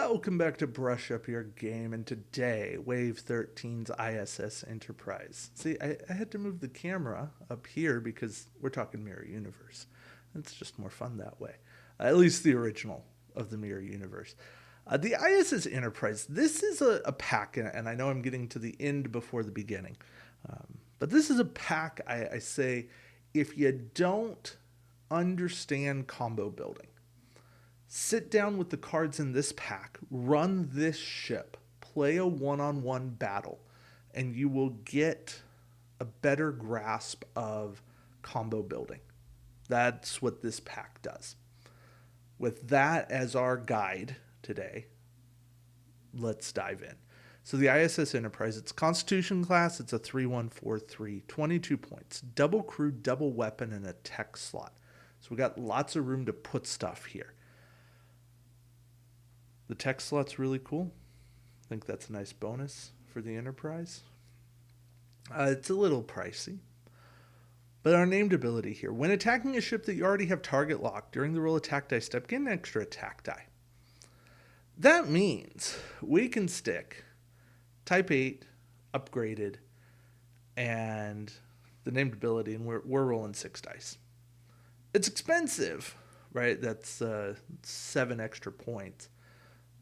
Welcome back to Brush Up Your Game, and today, Wave 13's I.S.S. Enterprise. See, I had to move the camera up here because we're talking Mirror Universe. It's just more fun that way. At least the original of the Mirror Universe. The I.S.S. Enterprise, this is a pack, and I know I'm getting to the end before the beginning. But this is a pack, I say, if you don't understand combo building, sit down with the cards in this pack, run this ship, play a one-on-one battle, and you will get a better grasp of combo building. That's what this pack does. With that as our guide today, let's dive in. So the I.S.S. Enterprise, it's Constitution class, it's a 3-1-4-3, 22 points, double crew, double weapon, and a tech slot. So we got lots of room to put stuff here. The tech slot's really cool. I think that's a nice bonus for the Enterprise. It's a little pricey. But our named ability here. When attacking a ship that you already have target locked, during the roll attack die step, get an extra attack die. That means we can stick Type 8, upgraded, and the named ability, and we're rolling 6 dice. It's expensive, right? That's 7 extra points.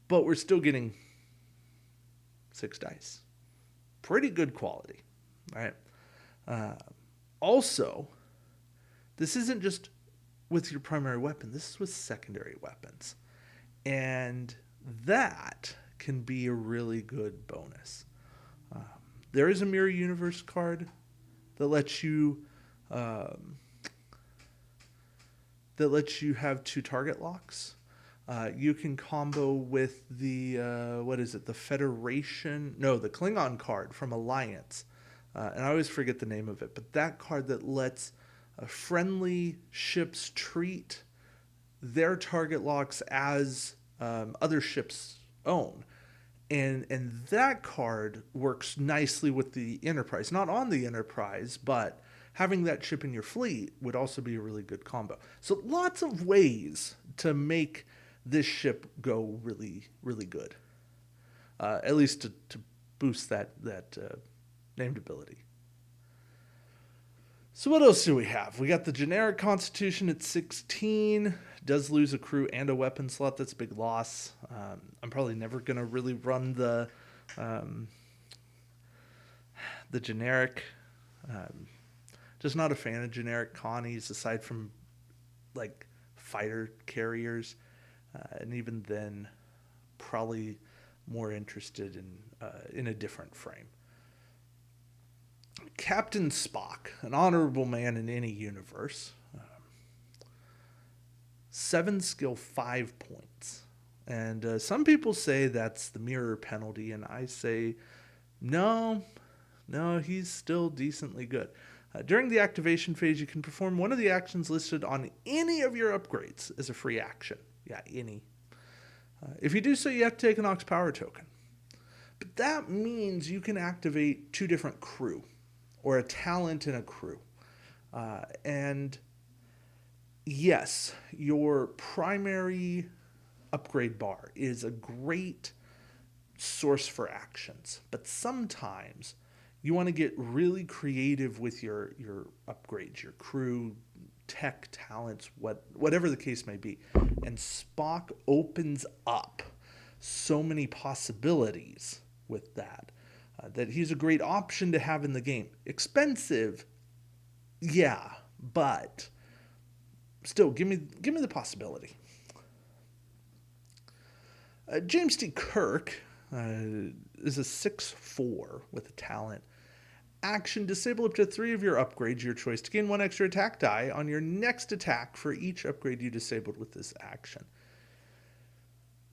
But we're still getting 6 dice. Pretty good quality, right? Also, this isn't just with your primary weapon. This is with secondary weapons. And that can be a really good bonus. There is a Mirror Universe card that lets you have 2 target locks. You can combo with the, the Federation? No, the Klingon card from Alliance. And I always forget the name of it, but that card that lets friendly ships treat their target locks as other ships' own. And that card works nicely with the Enterprise. Not on the Enterprise, but having that ship in your fleet would also be a really good combo. So lots of ways to make this ship go really, really good. At least to boost that named ability. So what else do we have? We got the generic Constitution at 16. Does lose a crew and a weapon slot. That's a big loss. I'm probably never going to really run the generic. Just not a fan of generic Connies aside from like fighter carriers. And even then, probably more interested in a different frame. Captain Spock, an honorable man in any universe. 7 skill, 5 points. And some people say that's the mirror penalty, and I say, no, he's still decently good. During the activation phase, you can perform one of the actions listed on any of your upgrades as a free action. Yeah, any. If you do so, you have to take an Aux Power token. But that means you can activate 2 different crew, or a talent in a crew. And yes, your primary upgrade bar is a great source for actions. But sometimes you want to get really creative with your upgrades, your crew, tech, talents, whatever the case may be. And Spock opens up so many possibilities with that he's a great option to have in the game. Expensive, yeah, but still, give me the possibility. James T. Kirk is a 6-4 with a talent. Action, disable up to 3 of your upgrades, your choice, to gain 1 extra attack die on your next attack for each upgrade you disabled with this action.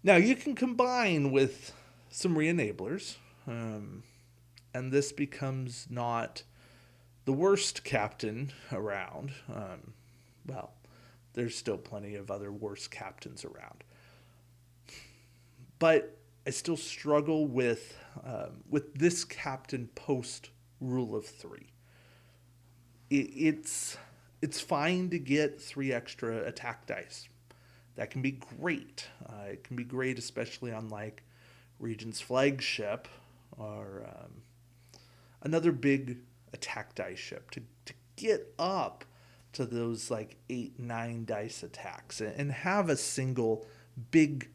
Now, you can combine with some re-enablers, and this becomes not the worst captain around. Well, there's still plenty of other worse captains around. But I still struggle with this captain post Rule of 3. It's fine to get 3 extra attack dice. that can be great. It can be great, especially on like Regent's flagship or another big attack dice ship to get up to those like 8, 9 dice attacks and have a single big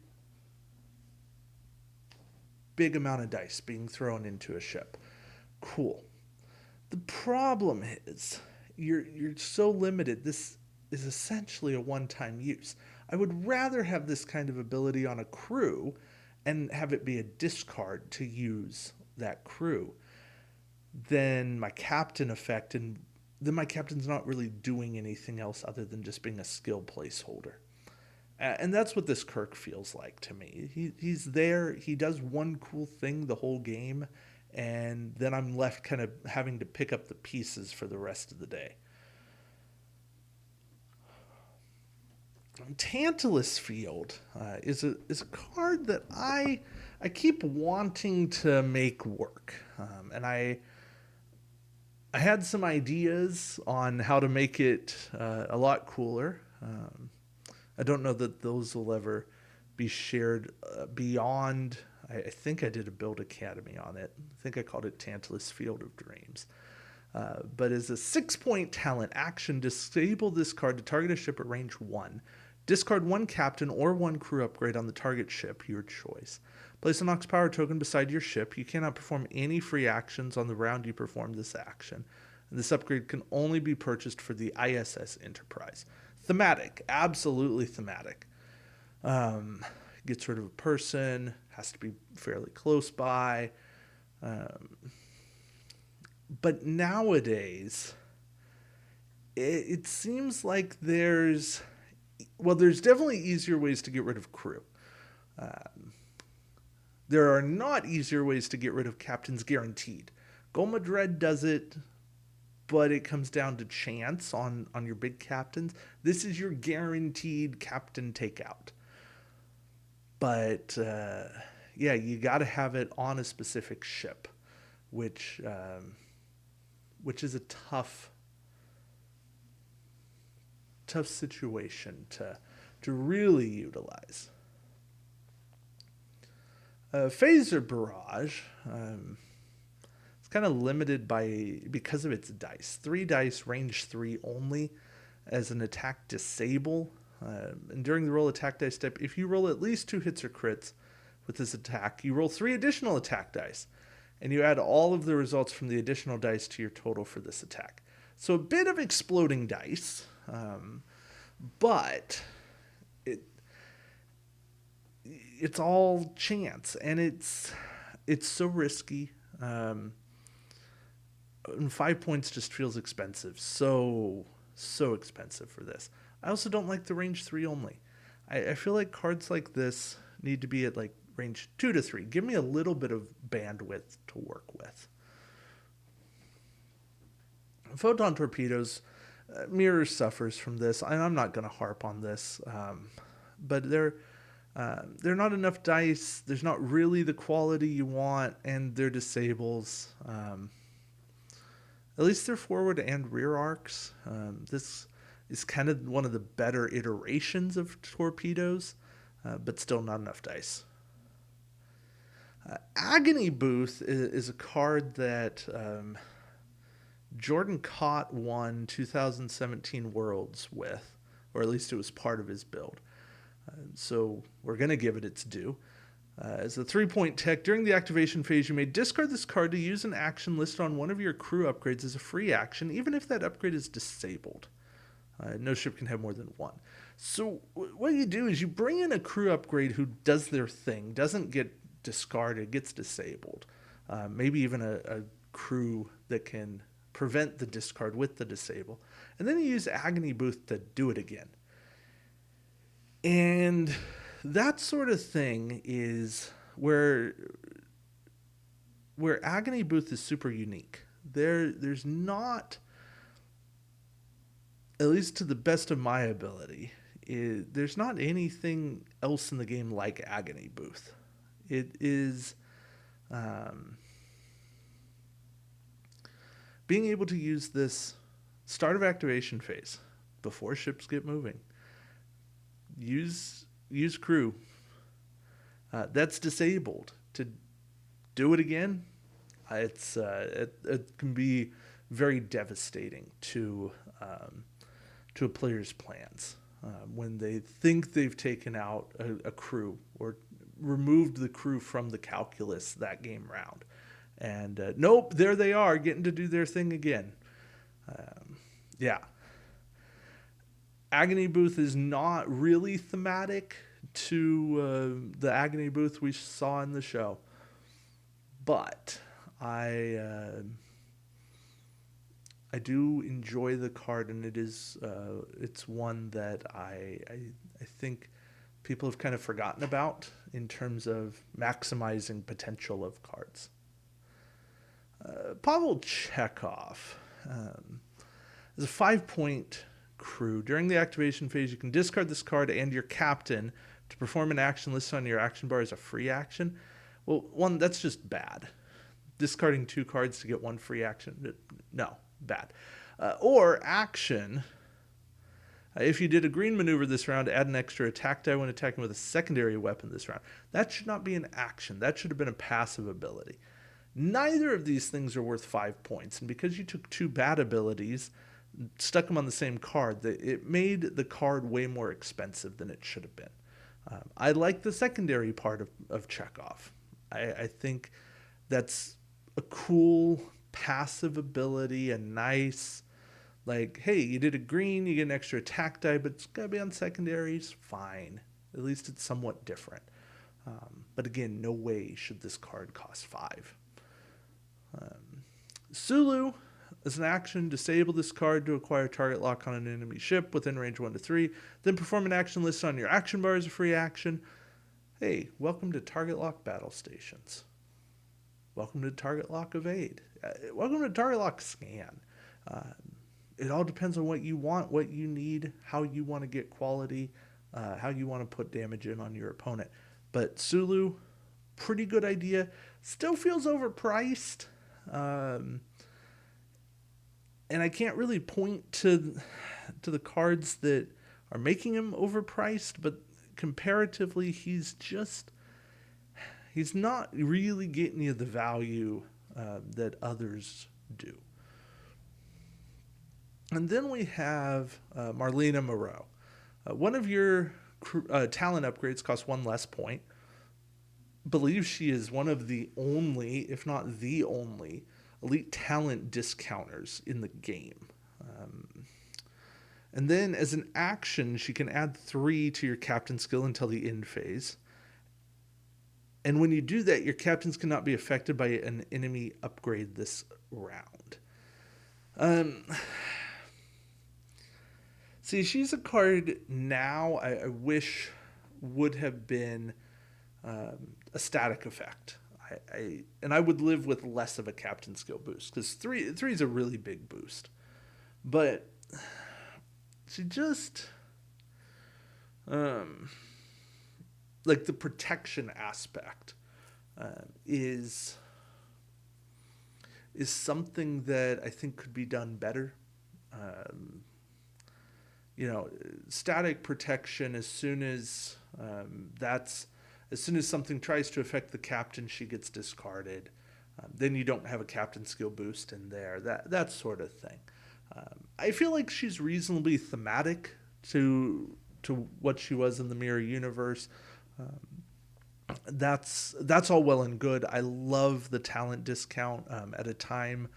amount of dice being thrown into a ship. Cool. The problem is you're so limited. This is essentially a one-time use. I would rather have this kind of ability on a crew and have it be a discard to use that crew than my captain effect, and then my captain's not really doing anything else other than just being a skill placeholder. And that's what this Kirk feels like to me. He's there, he does one cool thing the whole game, and then I'm left kind of having to pick up the pieces for the rest of the day. Tantalus Field is a card that I keep wanting to make work, and I had some ideas on how to make it a lot cooler. I don't know that those will ever be shared beyond. I think I did a build academy on it. I think I called it Tantalus Field of Dreams. But as a 6-point talent action, disable this card to target a ship at range 1. Discard one captain or one crew upgrade on the target ship, your choice. Place an Ox Power token beside your ship. You cannot perform any free actions on the round you perform this action. And this upgrade can only be purchased for the I.S.S. Enterprise. Thematic, absolutely thematic. Gets rid of a person, has to be fairly close by. But nowadays, it seems like there's definitely easier ways to get rid of crew. There are not easier ways to get rid of captains guaranteed. Goma Dread does it, but it comes down to chance on your big captains. This is your guaranteed captain takeout. But yeah, you got to have it on a specific ship, which is a tough situation to really utilize. Phaser Barrage. It's kind of limited because of its dice. 3 dice, range 3 only, as an attack disable. And during the roll attack dice step, if you roll at least 2 hits or crits with this attack, you roll 3 additional attack dice, and you add all of the results from the additional dice to your total for this attack. So a bit of exploding dice, but it's all chance, and it's so risky. And 5 points just feels expensive. So expensive for this. I also don't like the range 3 only. I feel like cards like this need to be at like range 2 to 3. Give me a little bit of bandwidth to work with. Photon torpedoes. Mirror suffers from this. I'm not going to harp on this, but they're not enough dice. There's not really the quality you want, and they're disables. At least they're forward and rear arcs. This is kind of one of the better iterations of torpedoes, but still not enough dice. Agony Booth is a card that Jordan Cott won 2017 Worlds with, or at least it was part of his build. So we're going to give it its due. As a 3-point tech, during the activation phase, you may discard this card to use an action listed on one of your crew upgrades as a free action, even if that upgrade is disabled. No ship can have more than one. So what you do is you bring in a crew upgrade who does their thing, doesn't get discarded, gets disabled. Maybe even a crew that can prevent the discard with the disable. And then you use Agony Booth to do it again. And that sort of thing is where Agony Booth is super unique. There's not, at least to the best of my ability, there's not anything else in the game like Agony Booth. It is being able to use this start of activation phase before ships get moving. use crew. That's disabled. To do it again, it can be very devastating to a player's plans when they think they've taken out a crew or removed the crew from the calculus that game round. And nope, there they are getting to do their thing again. Yeah. Agony Booth is not really thematic to the Agony Booth we saw in the show. But I do enjoy the card, and it's one that I think people have kind of forgotten about in terms of maximizing potential of cards. Pavel Chekhov is a 5-point crew. During the activation phase, you can discard this card and your captain to perform an action listed on your action bar as a free action. Well, one, that's just bad. Discarding 2 cards to get 1 free action. No, bad. Or action. If you did a green maneuver this round, add an extra attack die when attacking with a secondary weapon this round. That should not be an action. That should have been a passive ability. Neither of these things are worth 5 points. And because you took 2 bad abilities, stuck them on the same card, it made the card way more expensive than it should have been. I like the secondary part of Chekhov. I think that's a cool passive ability, a nice, like, hey, you did a green, you get an extra attack die, but it's got to be on secondaries. Fine. At least it's somewhat different. But again, no way should this card cost 5. Sulu, as an action, disable this card to acquire target lock on an enemy ship within range 1 to 3. Then perform an action list on your action bar as a free action. Hey, welcome to Target Lock Battle Stations. Welcome to Target Lock Evade. Welcome to Target Lock Scan. It all depends on what you want, what you need, how you want to get quality, how you want to put damage in on your opponent. But Sulu, pretty good idea. Still feels overpriced. And I can't really point to the cards that are making him overpriced, but comparatively, he's not really getting you the value that others do. And then we have Marlena Moreau. One of your talent upgrades costs 1 less point. Believe she is one of the only, if not the only, elite talent discounters in the game. And then as an action, she can add 3 to your captain skill until the end phase. And when you do that, your captains cannot be affected by an enemy upgrade this round. See, she's a card now I wish would have been a static effect. I would live with less of a captain skill boost, because 3 is a really big boost. But she just like the protection aspect is something that I think could be done better. Static protection, as soon as something tries to affect the captain, she gets discarded. Then you don't have a captain skill boost in there. That sort of thing. I feel like she's reasonably thematic to what she was in the Mirror Universe. That's all well and good. I love the talent discount at a time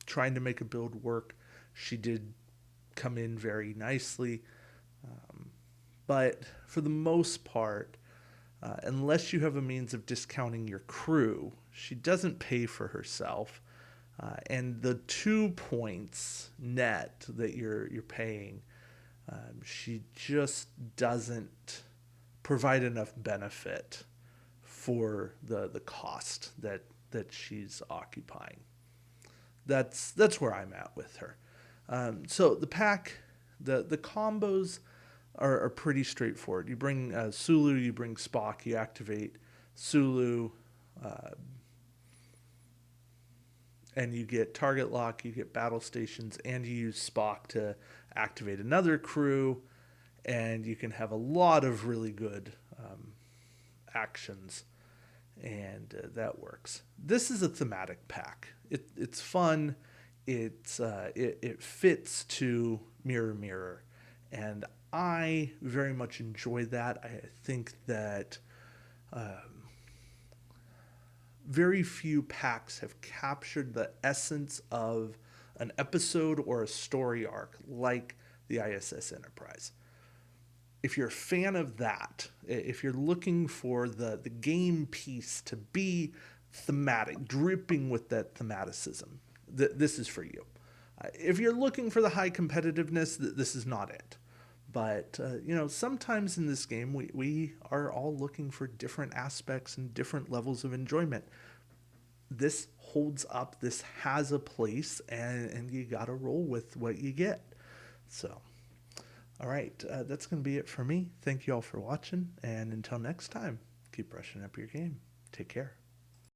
trying to make a build work. She did come in very nicely. But for the most part, unless you have a means of discounting your crew, she doesn't pay for herself. And the 2 points net that you're paying, she just doesn't provide enough benefit for the cost that she's occupying. That's where I'm at with her. So the pack, the combos are pretty straightforward. You bring Sulu, you bring Spock, you activate Sulu, and you get target lock, you get battle stations, and you use Spock to activate another crew. and you can have a lot of really good actions, and that works. This is a thematic pack. It's fun. It fits to Mirror Mirror, and I very much enjoy that. I think that very few packs have captured the essence of an episode or a story arc like the ISS Enterprise. If you're a fan of that, if you're looking for the game piece to be thematic, dripping with that thematicism, this is for you. If you're looking for the high competitiveness, this is not it. But, sometimes in this game, we are all looking for different aspects and different levels of enjoyment. This holds up, this has a place, and you got to roll with what you get. So, all right, that's going to be it for me. Thank you all for watching, and until next time, keep brushing up your game. Take care.